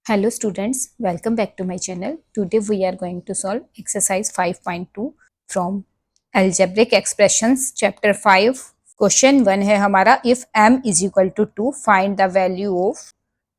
Hello students, welcome back to my channel. Today we are going to solve exercise 5.2 from algebraic expressions chapter 5. Question 1 है हमारा if m is equal to 2 find the value of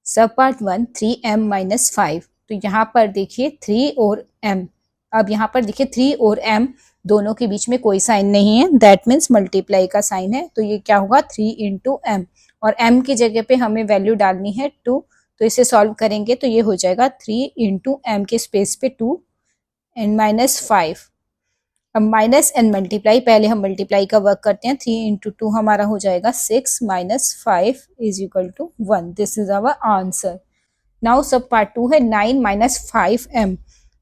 सब part 1 3m minus 5. तो यहाँ पर देखिए 3 और m. अब यहाँ पर देखिए 3 और m दोनों के बीच में कोई साइन नहीं है, दैट मीन्स मल्टीप्लाई का साइन है. तो ये क्या होगा 3 इंटू m और m की जगह पे हमें वैल्यू डालनी है 2. तो इसे सॉल्व करेंगे तो ये हो जाएगा 3 इंटू एम के स्पेस पे 2 एंड माइनस 5. अब माइनस एंड मल्टीप्लाई, पहले हम मल्टीप्लाई का वर्क करते हैं. 3 इंटू 2 हमारा हो जाएगा 6 minus 5 is equal to 1. This is our answer. Now sub part 2 है 9 माइनस 5m.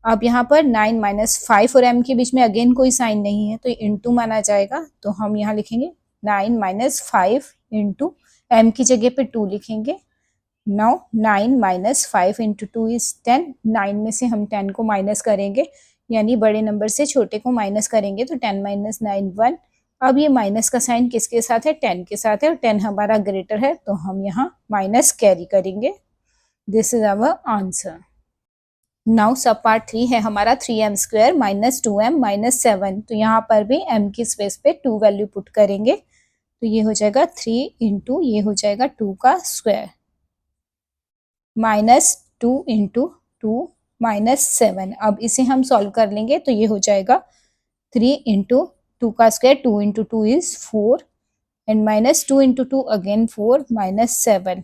अब यहाँ पर 9 माइनस 5 और m के बीच में अगेन कोई साइन नहीं है तो इंटू माना जाएगा. तो हम यहाँ लिखेंगे 9 माइनस 5 इंटू m की जगह पे 2 लिखेंगे. Now 9 minus 5 into 2 is 10. 9 में से हम 10 को माइनस करेंगे, यानी बड़े नंबर से छोटे को माइनस करेंगे तो 10 माइनस 9 1. अब ये माइनस का साइन किसके साथ है? 10 के साथ है और 10 हमारा ग्रेटर है तो हम यहाँ माइनस कैरी करेंगे. This is our answer. Now sub part 3 है हमारा 3m square minus 2m minus 7. तो यहाँ पर भी m की स्पेस पे 2 वैल्यू पुट करेंगे तो ये हो जाएगा 3 इंटू ये हो जाएगा 2 का स्क्वायर माइनस 2 इंटू 2 माइनस 7. अब इसे हम सॉल्व कर लेंगे तो ये हो जाएगा 3 इंटू 2 का square 2 into 2 is 4 and minus 2 into 2 again 4 minus 7.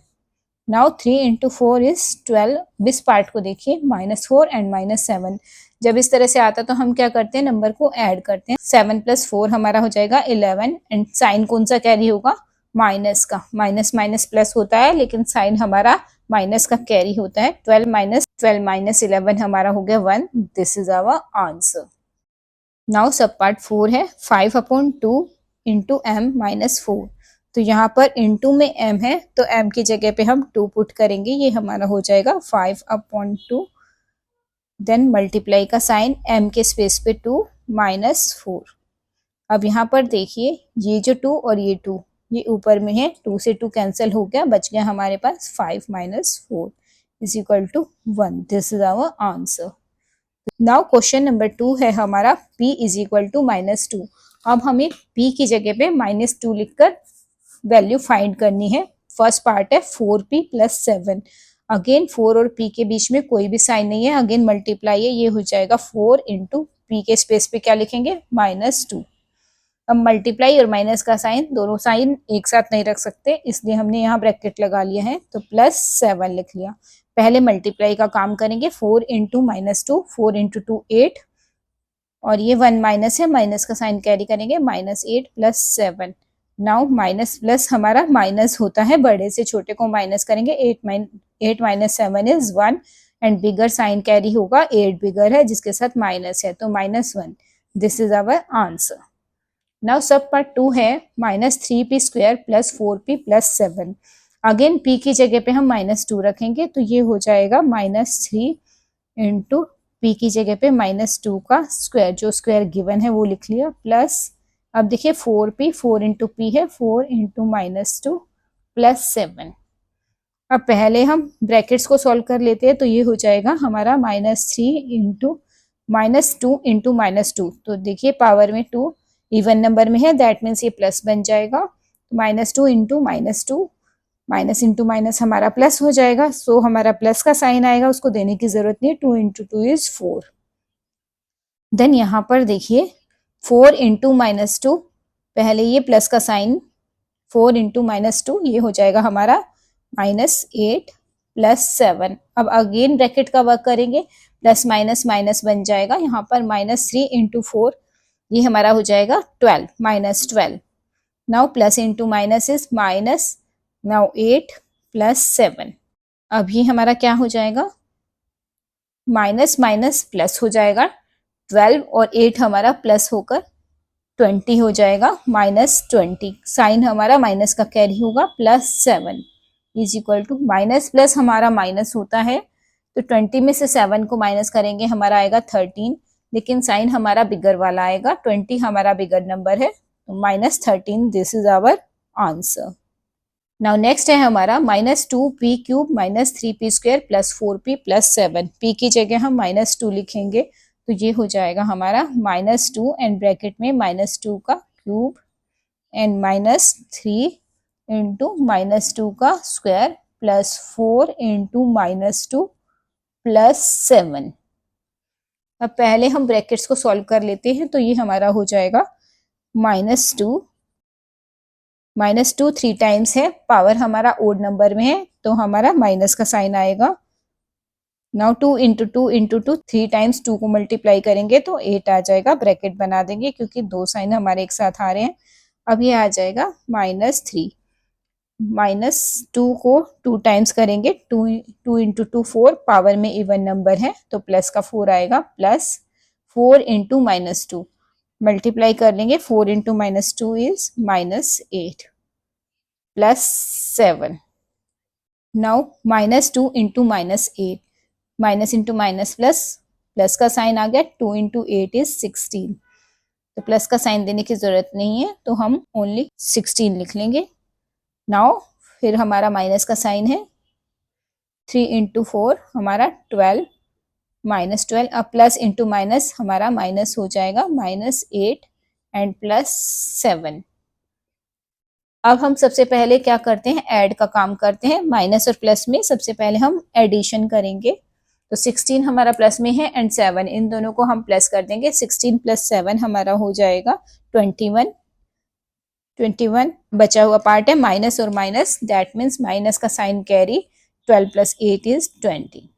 Now 3 into 4 is 12. इस पार्ट को देखिए माइनस 4 एंड माइनस 7. जब इस तरह से आता तो हम क्या करते हैं, नंबर को ऐड करते हैं. 7 प्लस 4 हमारा हो जाएगा 11 एंड साइन कौन सा कैरी होगा? माइनस का. माइनस माइनस प्लस होता है लेकिन साइन हमारा माइनस का कैरी होता है. 12 माइनस 11 हमारा हो गया 1. This is our answer. Now sub part 4 है 5/2 इंटू m माइनस 4. तो यहाँ पर इंटू में m है तो m की जगह पे हम 2 पुट करेंगे. ये हमारा हो जाएगा 5/2. देन मल्टीप्लाई का साइन m के स्पेस पे 2 माइनस 4. अब यहाँ पर देखिए ये जो 2 और ये 2 ये ऊपर में है, 2 से 2 कैंसिल हो गया, बच गया हमारे पास 5 minus 4 is equal to 1. This is our answer. Now question number 2 है हमारा p is equal to minus 2. अब हमें p की जगह पे माइनस 2 लिखकर वैल्यू फाइंड करनी है. फर्स्ट पार्ट है 4p प्लस 7. अगेन 4 और p के बीच में कोई भी साइन नहीं है, अगेन मल्टीप्लाई है. ये हो जाएगा 4 इंटू p के स्पेस पे क्या लिखेंगे? माइनस 2. अब मल्टीप्लाई और माइनस का साइन, दोनों साइन एक साथ नहीं रख सकते इसलिए हमने यहाँ ब्रैकेट लगा लिया है तो प्लस 7 लिख लिया. पहले मल्टीप्लाई का काम करेंगे. 4 इंटू माइनस 2, 4 इंटू 2 8 और ये 1 माइनस है, माइनस का साइन कैरी करेंगे. Minus 8 plus 7. Now minus plus हमारा माइनस होता है, बड़े से छोटे को माइनस करेंगे. 8 minus 7 is 1 and bigger sign carry होगा. 8 बिगर है जिसके साथ माइनस है तो minus 1. This is our answer. Now sub part 2 है minus 3p square plus 4p plus 7. Again p की जगह पे हम माइनस 2 रखेंगे तो ये हो जाएगा माइनस 3 इंटू p की जगह पे माइनस 2 का स्क्वायर, जो स्क्वायर गिवन है वो लिख लिया, प्लस अब देखिए 4p, 4 इंटू p है, 4 इंटू माइनस 2 प्लस 7. अब पहले हम ब्रैकेट्स को सॉल्व कर लेते हैं तो ये हो जाएगा हमारा minus 3 into minus 2 into minus 2. तो देखिए पावर में 2 इवन नंबर में है, दैट मीन्स ये प्लस बन जाएगा. Minus 2 into minus 2, minus into minus हमारा प्लस हो जाएगा. सो हमारा प्लस का साइन आएगा, उसको देने की जरूरत नहीं है. 2 इंटू 2 इज 4. देन यहाँ पर देखिए 4 इंटू माइनस 2, पहले ये प्लस का साइन, 4 इंटू माइनस 2 ये हो जाएगा हमारा माइनस 8 प्लस 7. अब अगेन ब्रैकेट का वर्क करेंगे, प्लस माइनस माइनस बन जाएगा. यहाँ पर माइनस 3 इंटू 4 ये हमारा हो जाएगा 12 minus 12. Now plus into minus is minus. Now 8 plus 7. अब ये हमारा क्या हो जाएगा? माइनस माइनस प्लस हो जाएगा. 12 और 8 हमारा प्लस होकर 20 हो जाएगा, माइनस 20. साइन हमारा माइनस का कैरी होगा, plus 7 is equal to minus plus हमारा माइनस होता है तो 20 में से 7 को माइनस करेंगे हमारा आएगा 13, लेकिन साइन हमारा बिगर वाला आएगा. 20 हमारा बिगर नंबर है तो minus 13. This is our answer. Now next है हमारा -2p³ -3p² + 4p + 7। p की जगह हम -2 लिखेंगे तो ये हो जाएगा हमारा -2 एंड ब्रैकेट में -2 का क्यूब एंड -3 इंटू -2 का स्क्वायर प्लस 4 इंटू -2 प्लस 7। अब पहले हम ब्रैकेट्स को सॉल्व कर लेते हैं तो ये हमारा हो जाएगा -2 3 टाइम्स है, पावर हमारा ओड नंबर में है तो हमारा माइनस का साइन आएगा। नाउ 2 इंटू 2 इंटू 2 3 टाइम्स 2 को मल्टीप्लाई करेंगे तो 8 आ जाएगा, ब्रैकेट बना देंगे क्योंकि दो साइन हमारे एक साथ आ रहे हैं। अब ये आ जाएगा -3, -2 को 2 टाइम्स करेंगे 2 इंटू 2 4, पावर में इवन नंबर है तो प्लस का 4 आएगा, प्लस 4 इंटू -2 मल्टीप्लाई कर लेंगे, 4 into -2 is -8 plus 7। Now -2 into -8, minus into minus plus, plus का साइन आ गया, 2 इंटू 8 इज 16, तो प्लस का साइन देने की जरूरत नहीं है तो हम ओनली 16 लिख लेंगे। नाउ फिर हमारा माइनस का साइन है, 3 इंटू 4 हमारा 12 -12, अब प्लस इंटू माइनस हमारा माइनस हो जाएगा -8 एंड प्लस 7। अब हम सबसे पहले क्या करते हैं, ऐड का काम करते हैं। माइनस और प्लस में सबसे पहले हम एडिशन करेंगे तो 16 हमारा प्लस में है एंड 7, इन दोनों को हम प्लस कर देंगे। 16 + 7 हमारा हो जाएगा 21। 21 बचा हुआ पार्ट है माइनस और माइनस, दैट मीन्स माइनस का साइन कैरी, 12 + 8 इज 20,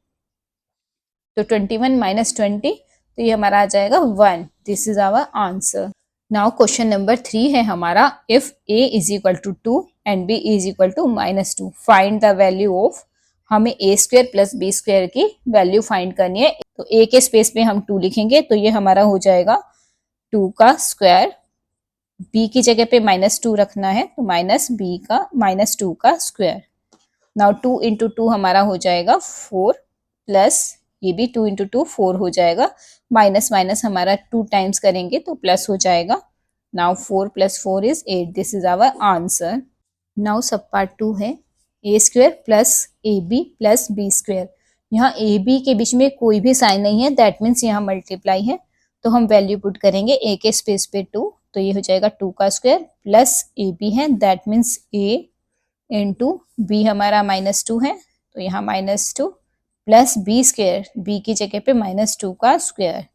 तो 21 - 20 तो ये हमारा आ जाएगा 1। This is our answer. Now question number 3 है हमारा, if a = 2 and b = -2 find the value of. हमें a² + b² की वैल्यू फाइंड करनी है तो a के स्पेस पे हम 2 लिखेंगे तो ये हमारा हो जाएगा 2 का स्क्वायर, b की जगह पे -2 रखना है तो -2 का स्क्वायर। नाउ 2 इंटू 2 हमारा हो जाएगा 4, प्लस ये भी 2 इंटू 2 4 हो जाएगा, माइनस माइनस हमारा 2 टाइम्स करेंगे तो प्लस हो जाएगा। Now 4 + 4 is 8, this is our answer. Now sub part 2 है, a² + ab + b²। यहाँ ए बी के बीच में कोई भी साइन नहीं है, दैट मीन्स यहाँ मल्टीप्लाई है तो हम वैल्यू पुट करेंगे a के स्पेस पे 2, तो ये हो जाएगा 2 का स्क्वायर प्लस ए बी है, that means a into B हमारा -2 है तो यहाँ -2 प्लस b² b की जगह पे -2 का स्क्वायर।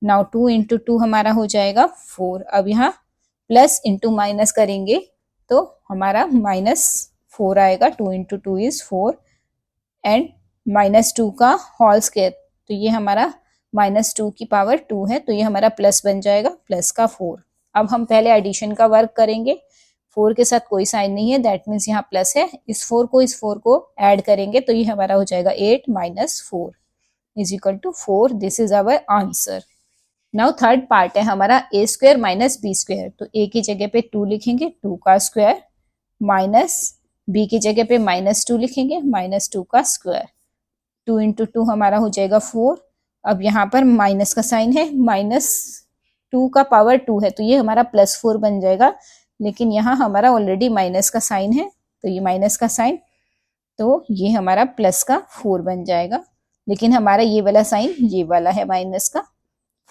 नाउ 2 इंटू 2 हमारा हो जाएगा 4, अब यहाँ प्लस इंटू माइनस करेंगे तो हमारा -4 आएगा, 2 इंटू 2 इज 4 एंड -2 का होल स्क्वायर, तो ये हमारा -2 की पावर 2 है तो ये हमारा प्लस बन जाएगा, प्लस का 4। अब हम पहले एडिशन का वर्क करेंगे, 4 के साथ कोई साइन नहीं है, दैट मीन्स यहाँ प्लस है, इस 4 को ऐड करेंगे तो ये हमारा हो जाएगा 8 - 4 = 4, this is our answer. Now third part है हमारा a² - b², तो a की जगह पे 2 लिखेंगे 2 का स्क्वायर, माइनस b की जगह पे -2 लिखेंगे -2 का स्क्वायर, 2 इंटू 2 हमारा हो जाएगा 4। अब यहाँ पर माइनस का साइन है, -2 का पावर 2 है तो ये हमारा +4 बन जाएगा, लेकिन यहाँ हमारा ऑलरेडी माइनस का साइन है तो ये माइनस का साइन, तो ये हमारा प्लस का 4 बन जाएगा, लेकिन हमारा ये वाला साइन ये वाला है माइनस का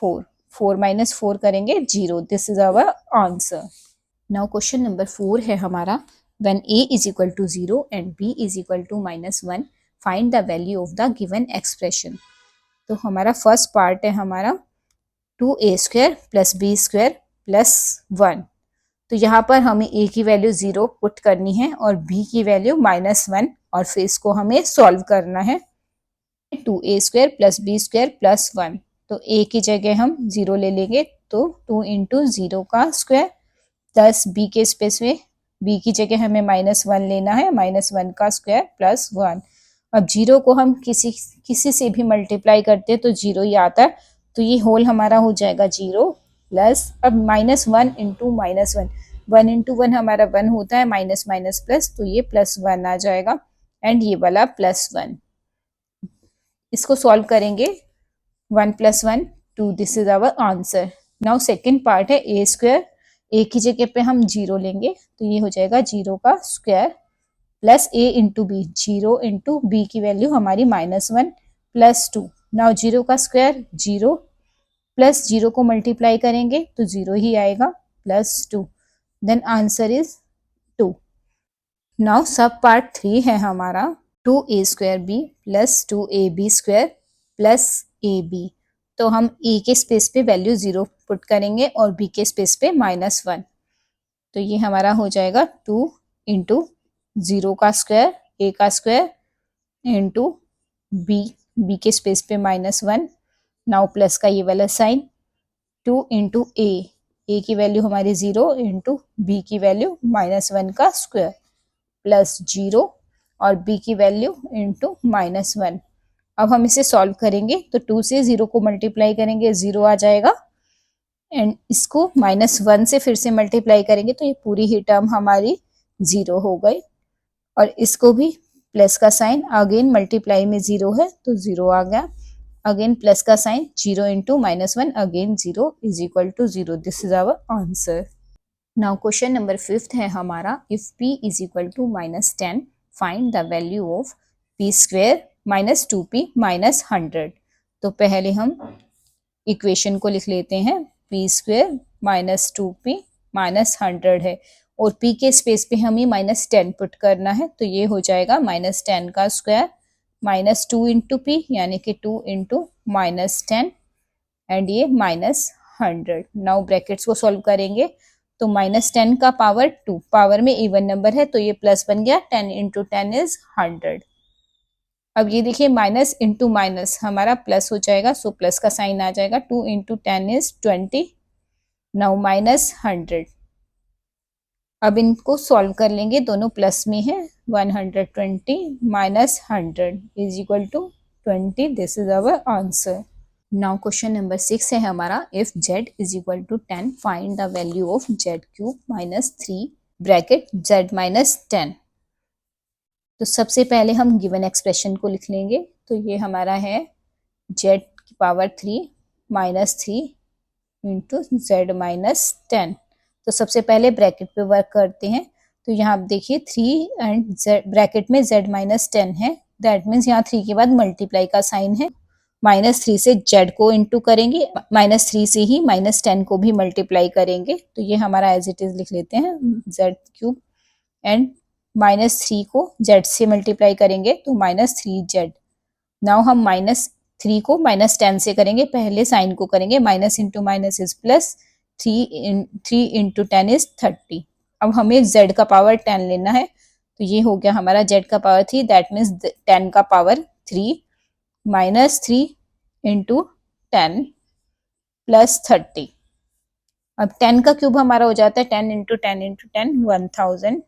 4, 4 - 4 करेंगे 0, this is our answer. Now question number 4 है हमारा, when a = 0 and b = -1 find the value of the given expression। तो हमारा फर्स्ट पार्ट है हमारा 2a² + b² + 1, तो यहाँ पर हमें a की वैल्यू 0 पुट करनी है और b की वैल्यू -1 और फिर इसको हमें सॉल्व करना है। 2a² + b² + 1, तो a की जगह हम 0 ले लेंगे तो 2 इंटू 0 का स्क्वायर प्लस b के स्पेस में b की जगह हमें -1 लेना है, -1 का स्क्वायर प्लस 1। अब 0 को हम किसी से भी मल्टीप्लाई करते हैं तो 0 ही आता है, तो ये होल हमारा हो जाएगा 0 प्लस, अब -1 इंटू -1, 1 इंटू 1 हमारा 1 होता है, माइनस माइनस प्लस तो ये +1 आ जाएगा एंड ये वाला +1। इसको सॉल्व करेंगे, 1 + 1 2, this is our answer. Now second part है a², a की जगह पे हम 0 लेंगे तो ये हो जाएगा 0 का square plus a into B, 0 into B की वैल्यू हमारी -1 प्लस 2। नाउ 0 का स्क्वायर 0 प्लस 0 को मल्टीप्लाई करेंगे तो 0 ही आएगा plus 2। Then answer is 2। Now sub part 3 है हमारा 2a square B plus 2ab square plus ab। तो हम a के स्पेस पे वैल्यू 0 पुट करेंगे और b के स्पेस पे -1। तो ये हमारा हो जाएगा 2 इंटू 0 का स्क्वायर a का स्क्वायर इंटू b के स्पेस पे -1। नाउ प्लस का ये वाला साइन 2 इंटू ए की वैल्यू हमारी 0 इंटू बी की वैल्यू -1 का स्क्वायर प्लस 0 और b की वैल्यू इंटू -1। अब हम इसे सॉल्व करेंगे तो 2 से 0 को मल्टीप्लाई करेंगे 0 आ जाएगा एंड इसको -1 से फिर से मल्टीप्लाई करेंगे तो ये पूरी ही टर्म हमारी 0 हो गई। और इसको भी प्लस का साइन अगेन मल्टीप्लाई में 0 है तो 0 आ गया। अगेन प्लस का sign 0 into -1 again 0 is equal to 0। This is our answer. Now question number 5 है हमारा if p is equal to -10 find the value of p square -2p -100। तो पहले हम इक्वेशन को लिख लेते हैं p स्क्वेयर -2p -100 है और p के स्पेस पे हमें -10 पुट करना है तो ये हो जाएगा -10 का स्क्वायर -2 इंटू पी यानी कि 2 इंटू -10 एंड ये -100। नाउ ब्रैकेट्स को सॉल्व करेंगे तो -10 का पावर 2, पावर में इवन नंबर है तो ये प्लस बन गया 10 इंटू 10 इज 100। अब ये देखिए माइनस इंटू माइनस हमारा प्लस हो जाएगा सो प्लस का साइन आ जाएगा 2 इंटू 10 इज 20। नाउ -100। अब इनको सॉल्व कर लेंगे दोनों प्लस में है 120 -100 is equal to 20। This is our answer. Now question number 6 है हमारा if z is equal to 10 find the value of z cube -3 bracket z -10। तो सबसे पहले हम गिवन एक्सप्रेशन को लिख लेंगे तो ये हमारा है z की पावर 3 -3 इंटू z -10। तो सबसे पहले ब्रैकेट पे वर्क करते हैं तो यहाँ आप देखिए 3 एंड ब्रैकेट में z -10 है दैट मीन्स यहाँ 3 के बाद मल्टीप्लाई का साइन है। -3 से z को इंटू करेंगे -3 से ही -10 को भी मल्टीप्लाई करेंगे तो ये हमारा एज इट इज लिख लेते हैं z क्यूब एंड -3 को z से मल्टीप्लाई करेंगे तो -3z। नाउ हम -3 को -10 से करेंगे पहले साइन को करेंगे minus into minus is plus 3 into 10 is 30। अब हमें z का पावर 10 लेना है तो ये हो गया हमारा z का पावर 3 दैट मीन्स 10 का पावर 3 -3 इंटू 10 प्लस 30। अब 10 का क्यूब हमारा हो जाता है 10 into 10 into 10 1000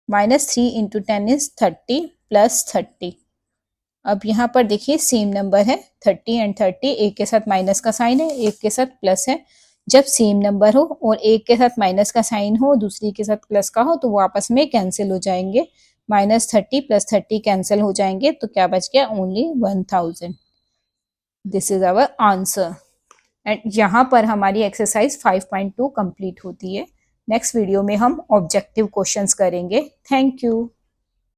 -3 into 10 is 30 plus 30। अब यहाँ पर देखिए सेम नंबर है 30 एंड 30 एक के साथ माइनस का साइन है एक के साथ प्लस है। जब सेम नंबर हो और एक के साथ माइनस का साइन हो दूसरी के साथ प्लस का हो तो वो आपस में कैंसिल हो जाएंगे। -30 प्लस 30 कैंसिल हो जाएंगे तो क्या बच गया only 1000। This is our answer and यहाँ पर हमारी एक्सरसाइज 5.2 कंप्लीट होती है। नेक्स्ट वीडियो में हम ऑब्जेक्टिव क्वेश्चंस करेंगे। Thank you.